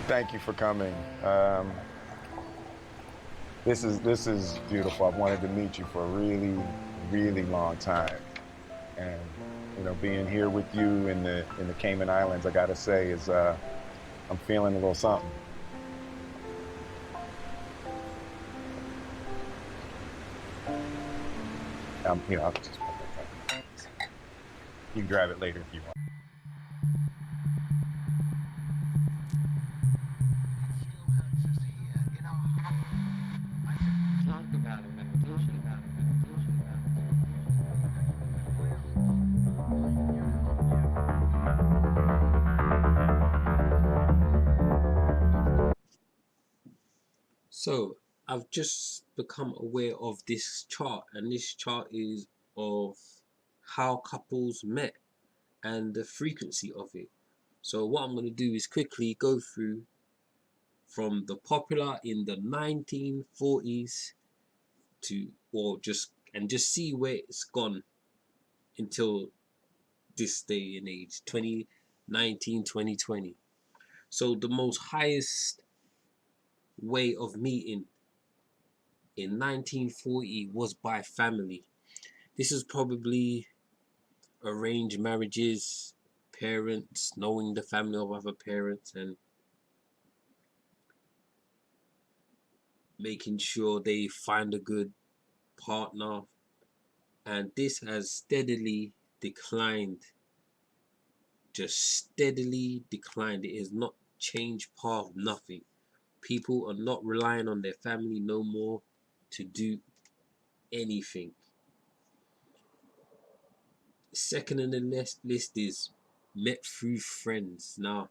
Thank you for coming. This is beautiful. I've wanted to meet you for a really, really long time, and being here with you in the Cayman Islands, I gotta say, is I'm feeling a little something. I'll just you can grab it later if you want. Talk about it, meditation about it, meditation about it. So I've just become aware of this chart, and this chart is of how couples met and the frequency of it. So what I'm going to do is quickly go through from the popular in the 1940s to, or just see where it's gone until this day and age, 2019, 2020. So the most highest way of meeting in 1940 was by family. This is probably arranged marriages, parents knowing the family of other parents and making sure they find a good partner. And this has steadily declined, just steadily declined. It has not changed path, nothing. People are not relying on their family no more to do anything. Second on the list is met through friends. Now,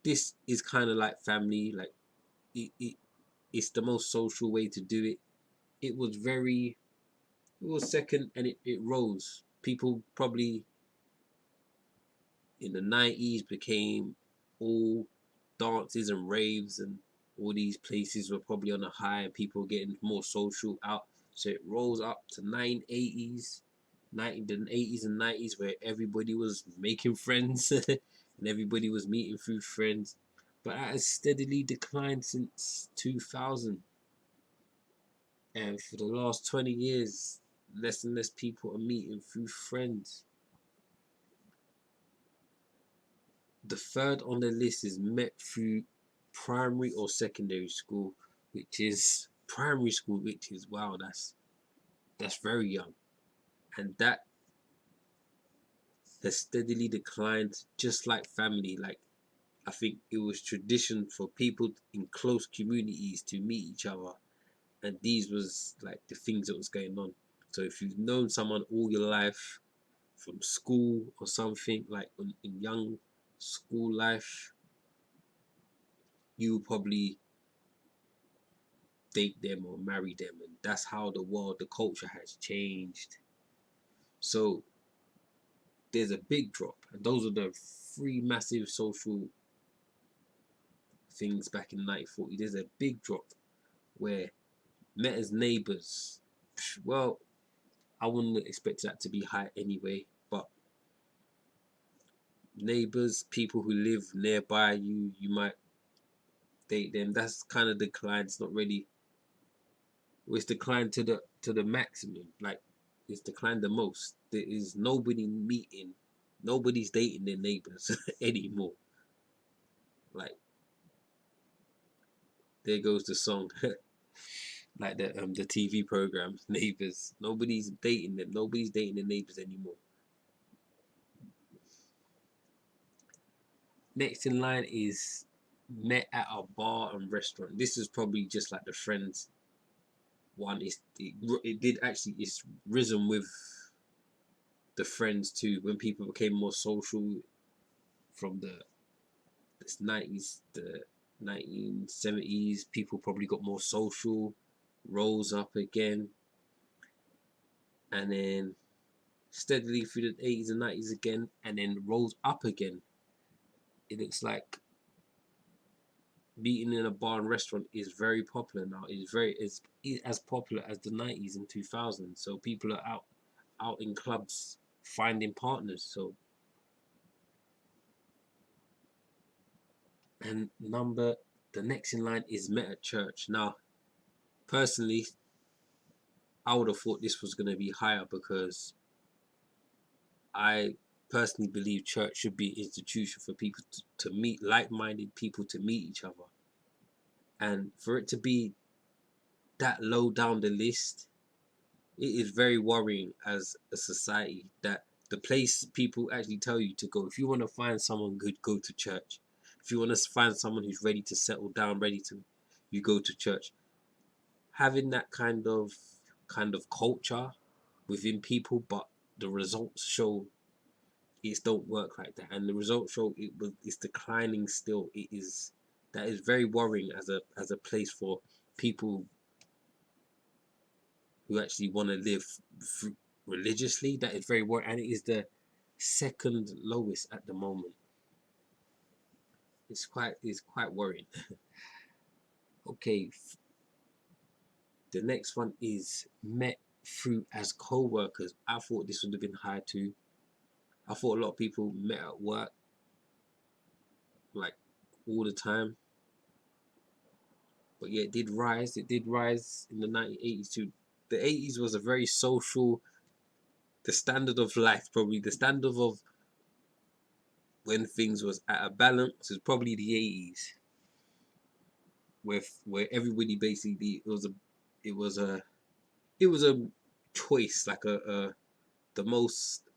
this is kind of like family. Like it's the most social way to do it. It was very, it was second, and it rose. People probably in the 90s became all dances and raves, and all these places were probably on a high, and people were getting more social out. So it rose up to 1980s, the 80s and 90s, where everybody was making friends and everybody was meeting through friends. But that has steadily declined since 2000. And for the last 20 years, less and less people are meeting through friends. The third on the list is met through primary or secondary school, which is primary school, which is wow, that's very young. And that has steadily declined, just like family. Like, I think it was tradition for people in close communities to meet each other, and these was like the things that was going on. So if you've known someone all your life from school or something, like in young school life, you will probably date them or marry them, and that's how the culture has changed. So there's a big drop, and those are the three massive social things back in 1940. There's a big drop where met as neighbors. Well, I wouldn't expect that to be high anyway, but neighbors, people who live nearby you, you might date them. That's kind of declined. It's not really. It's declined to the maximum. Like, it's declined the most. There is nobody meeting, nobody's dating their neighbors anymore. Like, there goes the song, like the TV program Neighbors. Nobody's dating them. Nobody's dating their neighbors anymore. Next in line is met at a bar and restaurant. This is probably just like the friends one. It did actually, it's risen with the friends too, when people became more social from the 90s, the 1970s. People probably got more social, rose up again, and then steadily through the 80s and 90s again, and then rose up again. It looks like meeting in a bar and restaurant is very popular now. It's as popular as the 90s and 2000s. So people are out in clubs finding partners. So And the next in line is met at church. Now, personally, I would have thought this was going to be higher because I personally believe church should be an institution for people to meet, like-minded people to meet each other. And for it to be that low down the list, it is very worrying as a society that the place people actually tell you to go. If you want to find someone good, go to church. If you want to find someone who's ready to settle down, you go to church. Having that kind of culture within people, but the results show it don't work like that, and the results show it's declining still. That is very worrying as a place for people who actually want to live religiously. That is very worrying, and it is the second lowest at the moment. It's quite worrying. Okay, the next one is met through as co-workers. I thought this would have been high too. I thought a lot of people met at work, like all the time. But yeah, it did rise. It did rise in the 1980s too. The 80s was a very social, the standard of life, probably the standard of when things was at a balance is probably the 80s. Where everybody basically, it was a choice, like the most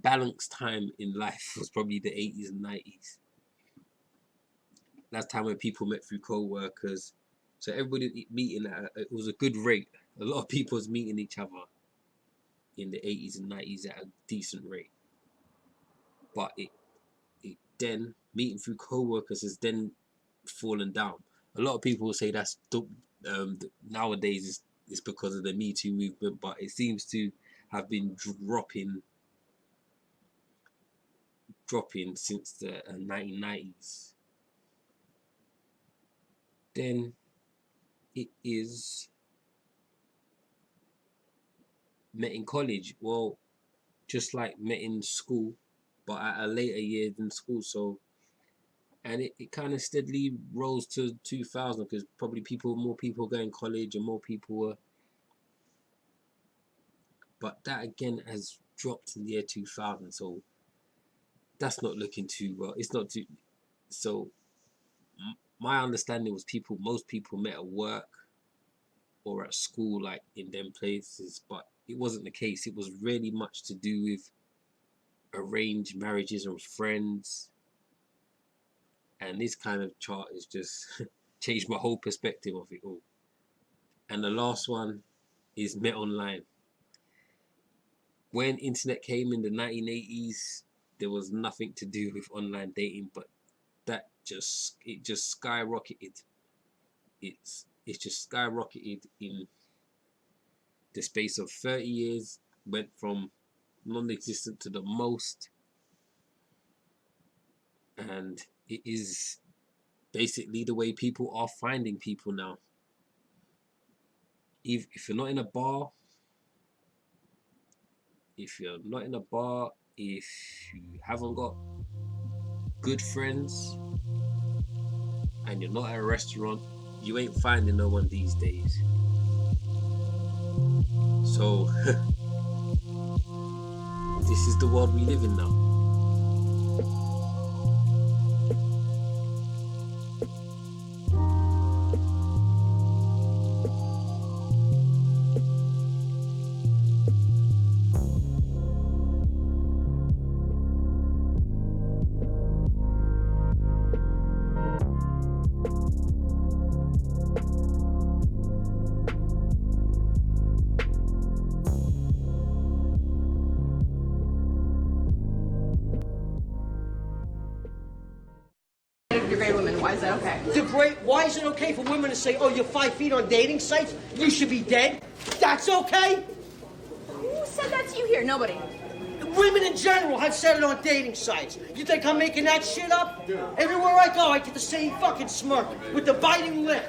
balanced time in life was probably the 80s and 90s. That's time when people met through co-workers. So everybody meeting it was a good rate. A lot of people was meeting each other in the 80s and 90s at a decent rate. But it then meeting through co-workers has then fallen down. A lot of people will say that's nowadays it's because of the Me Too movement, but it seems to have been dropping since the 1990s. Then it is met in college. Well, just like met in school, but at a later year than school. So, and it kind of steadily rose to 2000 because probably more people going to college and more people were. But that again has dropped in the year 2000. So that's not looking too well. It's not too. So my understanding was most people met at work or at school, like in them places, but it wasn't the case. It was really much to do with arranged marriages and friends. And this kind of chart has just changed my whole perspective of it all. And the last one is met online. When internet came in the 1980s, there was nothing to do with online dating, but it just skyrocketed. It's just skyrocketed in the space of 30 years. Went from non-existent to the most, and it is basically the way people are finding people now. If you're not in a bar, if you haven't got good friends, and you're not at a restaurant, you ain't finding no one these days. So this is the world we live in now. Degrade women. Why is that okay? Why is it okay for women to say, oh, you're 5 feet on dating sites? You should be dead? That's okay? Who said that to you here? Nobody. Women in general have said it on dating sites. You think I'm making that shit up? Everywhere I go, I get the same fucking smirk with the biting lip.